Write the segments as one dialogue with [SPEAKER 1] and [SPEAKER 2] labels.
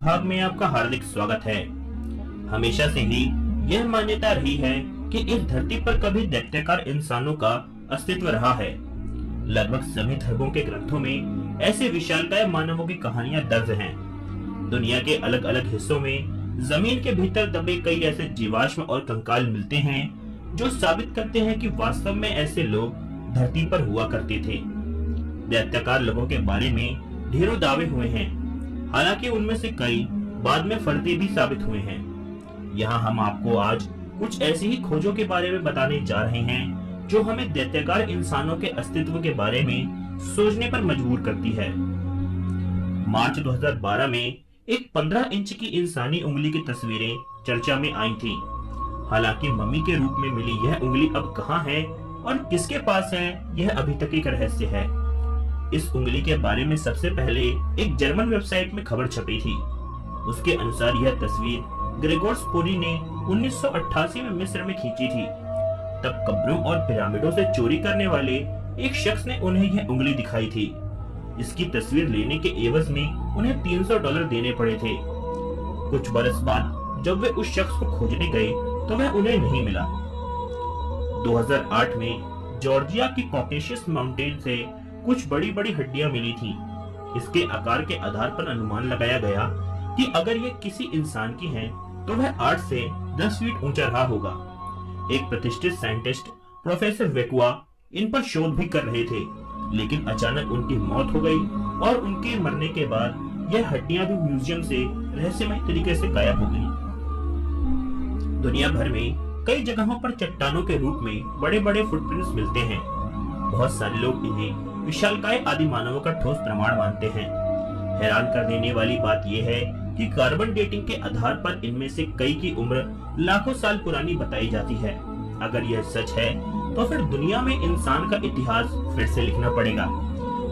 [SPEAKER 1] भाग में आपका हार्दिक स्वागत है। हमेशा से ही यह मान्यता रही है कि इस धरती पर कभी दैत्याकार इंसानों का अस्तित्व रहा है। लगभग सभी धर्मों के ग्रंथों में ऐसे विशालकाय मानवों की कहानियां दर्ज हैं। दुनिया के अलग अलग हिस्सों में जमीन के भीतर दबे कई ऐसे जीवाश्म और कंकाल मिलते हैं जो साबित करते हैं कि वास्तव में ऐसे लोग धरती पर हुआ करते थे। दैत्याकार लोगों के बारे में ढेरों दावे हुए हैं, हालांकि उनमें से कई बाद में फर्जी भी साबित हुए हैं। यहाँ हम आपको आज कुछ ऐसी ही खोजों के बारे में बताने जा रहे हैं जो हमें दैत्याकार इंसानों के अस्तित्व के बारे में सोचने पर मजबूर करती है। मार्च 2012 में एक 15 इंच की इंसानी उंगली की तस्वीरें चर्चा में आई थी। हालांकि मम्मी के रूप में मिली यह उंगली अब कहाँ है और किसके पास है, यह अभी तक एक रहस्य है। इस उंगली के बारे में सबसे पहले एक जर्मन वेबसाइट में खबर छपी थी। उसके अनुसार यह तस्वीर ग्रेगोर स्पोरी ने 1988 में मिस्र में खींची थी। तब कब्रों और पिरामिडों से चोरी करने वाले एक शख्स ने उन्हें यह उंगली दिखाई थी। इसकी तस्वीर लेने के एवज में उन्हें $300 देने पड़े थे। कुछ बरस बाद जब वे उस शख्स को खोजने गए तो वह उन्हें नहीं मिला। 2008 में जॉर्जिया की कॉकेशियस माउंटेन से कुछ बड़ी बड़ी हड्डियां मिली थी। इसके आकार के आधार पर अनुमान लगाया गया कि अगर ये किसी इंसान की हैं, तो वह 8 से 10 फीट ऊंचा रहा होगा। एक प्रतिष्ठित साइंटिस्ट प्रोफेसर वेकुआ इन पर शोध भी कर रहे थे, लेकिन अचानक उनकी मौत हो गई और उनके मरने के बाद यह हड्डियां भी म्यूजियम से रहस्यमय तरीके से गायब हो गई। दुनिया भर में कई जगहों पर चट्टानों के रूप में बड़े बड़े फुटप्रिंट्स मिलते हैं। बहुत सारे लोग इन्हें विशालकाय आदि मानवों का ठोस प्रमाण मानते हैं। हैरान कर देने वाली बात यह है कि कार्बन डेटिंग के आधार पर इनमें से कई की उम्र लाखों साल पुरानी बताई जाती है। अगर यह सच है तो फिर दुनिया में इंसान का इतिहास फिर से लिखना पड़ेगा।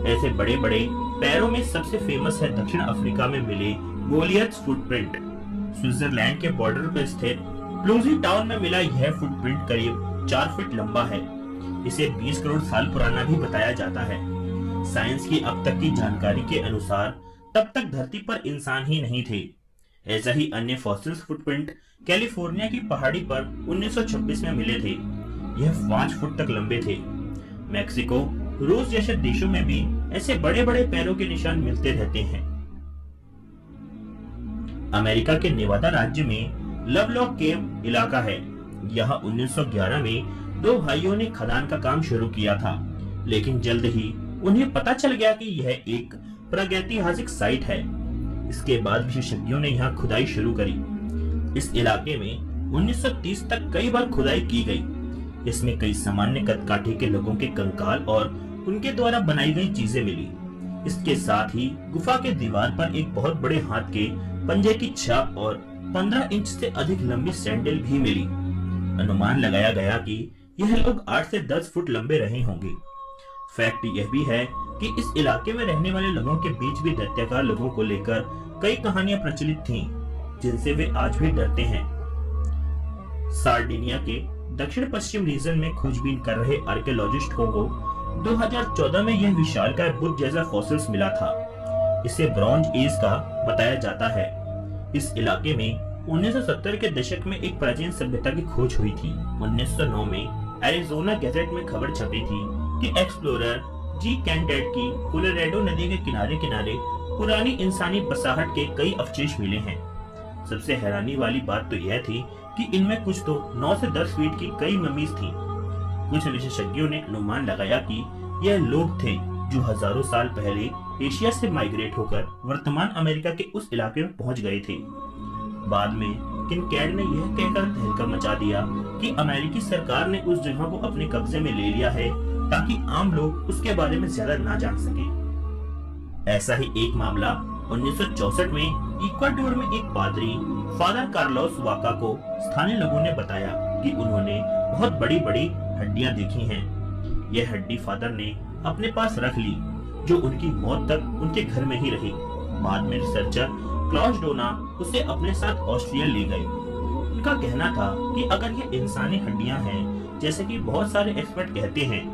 [SPEAKER 1] ऐसे बड़े बड़े पैरों में सबसे फेमस है दक्षिण अफ्रीका में मिले गोलियथ फुटप्रिंट। स्विट्जरलैंड के बॉर्डर पर स्थित प्लूजी टाउन में मिला यह फुटप्रिंट करीब 4 फीट लंबा है। इसे 20 करोड़ साल पुराना भी बताया जाता है। साइंस की अब तक की जानकारी के अनुसार तब तक धरती पर इंसान ही नहीं थे। ऐसा ही अन्य फॉसिल्स फुटप्रिंट कैलिफोर्निया की पहाड़ी पर 1926 में मिले थे। यह 5 फुट तक लंबे थे। मैक्सिको, रूस जैसे देशों में भी ऐसे बड़े बड़े पैरों के निशान मिलते रहते हैं। अमेरिका के नेवादा राज्य में लवलॉक केव इलाका है। यहाँ 1911 में 2 भाइयों ने खदान का काम शुरू किया था, लेकिन जल्द ही उन्हें पता चल गया कि यह एक प्रागैतिहासिक साइट है। इसके बाद विशेषज्ञों ने यहाँ खुदाई शुरू करी। इस इलाके में 1930 तक कई बार खुदाई की गई। इसमें कई सामान्य कदकाठी के लोगों के कंकाल और उनके द्वारा बनाई गई चीजें मिली। इसके साथ ही गुफा के दीवार पर एक बहुत बड़े हाथ के पंजे की छाप और 15 इंच से अधिक लंबी सैंडल भी मिली। अनुमान लगाया गया कि यह लोग 8 से 10 फुट लंबे रहे होंगे। फैक्ट यह भी है कि इस इलाके में रहने वाले लोगों के बीच भी दैत्याकार लोगों को लेकर कई कहानियां प्रचलित थीं, जिनसे वे आज भी डरते हैं। सार्डिनिया के दक्षिण पश्चिम रीजन में खोजबीन कर रहे आर्कियोलॉजिस्ट को 2014 में यह विशालकाय बुद्ध जैसा फॉसिल्स मिला था। इसे ब्रॉन्ज एज का बताया जाता है। इस इलाके में 1970 के दशक में एक प्राचीन सभ्यता की खोज हुई थी। 1909 में एरिजोना गैजेट में खबर छपी थी कि एक्सप्लोरर जी कैंडेट की कोलोराडो नदी के किनारे किनारे पुरानी इंसानी बसाहट के कई अवशेष मिले हैं। सबसे हैरानी वाली बात तो यह थी कि इनमें कुछ तो 9 से 10 फीट की कई ममीज थी। कुछ विशेषज्ञों ने अनुमान लगाया कि यह लोग थे जो हजारों साल पहले एशिया से माइग्रेट होकर वर्तमान अमेरिका के उस इलाके में पहुंच गए थे। बाद में किनकैड ने यह कहकर तहलका मचा दिया कि अमेरिकी सरकार ने उस जगह को अपने कब्जे में ले लिया है ताकि आम लोग उसके बारे में ज्यादा ना जान सके। ऐसा ही एक मामला 1964 में इक्वाडोर में एक पादरी फादर कार्लोस वाका को स्थानीय लोगों ने बताया कि उन्होंने बहुत बड़ी बड़ी हड्डियां देखी हैं। यह हड्डी फादर ने अपने पास रख ली, जो उनकी मौत तक उनके घर में ही रही। बाद में रिसर्चर क्लॉस डोना उसे अपने साथ ऑस्ट्रिया ले गए। उनका कहना था कि अगर ये इंसानी हड्डियां हैं, जैसे कि बहुत सारे एक्सपर्ट कहते हैं,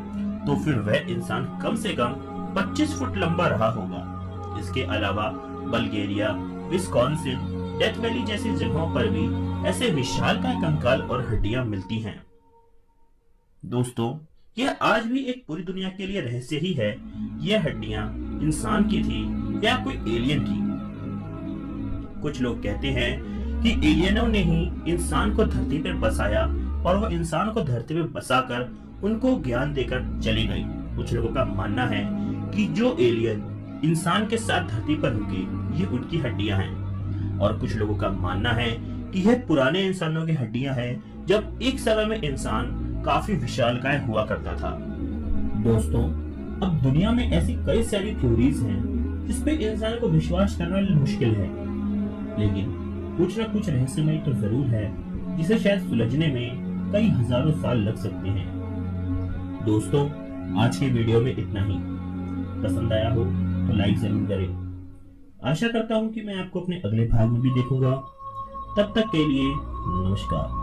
[SPEAKER 1] तो फिर वह इंसान कम से कम 25 फुट लंबा रहा होगा। इसके अलावा बल्गेरिया, विस्कॉन्सिन, डेथ वैली जैसी जगहों पर भी ऐसे विशालकाय कंकाल और हड्डियां मिलती हैं। दोस्तों, यह आज भी एक पूरी दुनिया के लिए रहस्य ही है। यह हड्डियां इंसान की थी या कोई एलियन की। कुछ लोग कहते हैं कि एलियनों ने ही इंसान को धरती पर बसाया और वो इंसान को धरती पर बसाकर उनको ज्ञान देकर चली गई। कुछ लोगों का मानना है कि जो एलियन इंसान के साथ धरती पर रुके ये उनकी हड्डियां हैं, और कुछ लोगों का मानना है कि यह पुराने इंसानों की हड्डियां हैं जब एक समय में इंसान काफी विशालकाय हुआ करता था। दोस्तों, अब दुनिया में ऐसी कई सारी थ्योरीज हैं जिस पे इंसान को विश्वास करना मुश्किल है, लेकिन कुछ न कुछ रहस्यमय तो जरूर है जिसे शायद सुलझने में कई हजारों साल लग सकते हैं। दोस्तों, आज के वीडियो में इतना ही। पसंद आया हो तो लाइक जरूर करें। आशा करता हूँ कि मैं आपको अपने अगले भाग में भी देखूंगा। तब तक के लिए नमस्कार।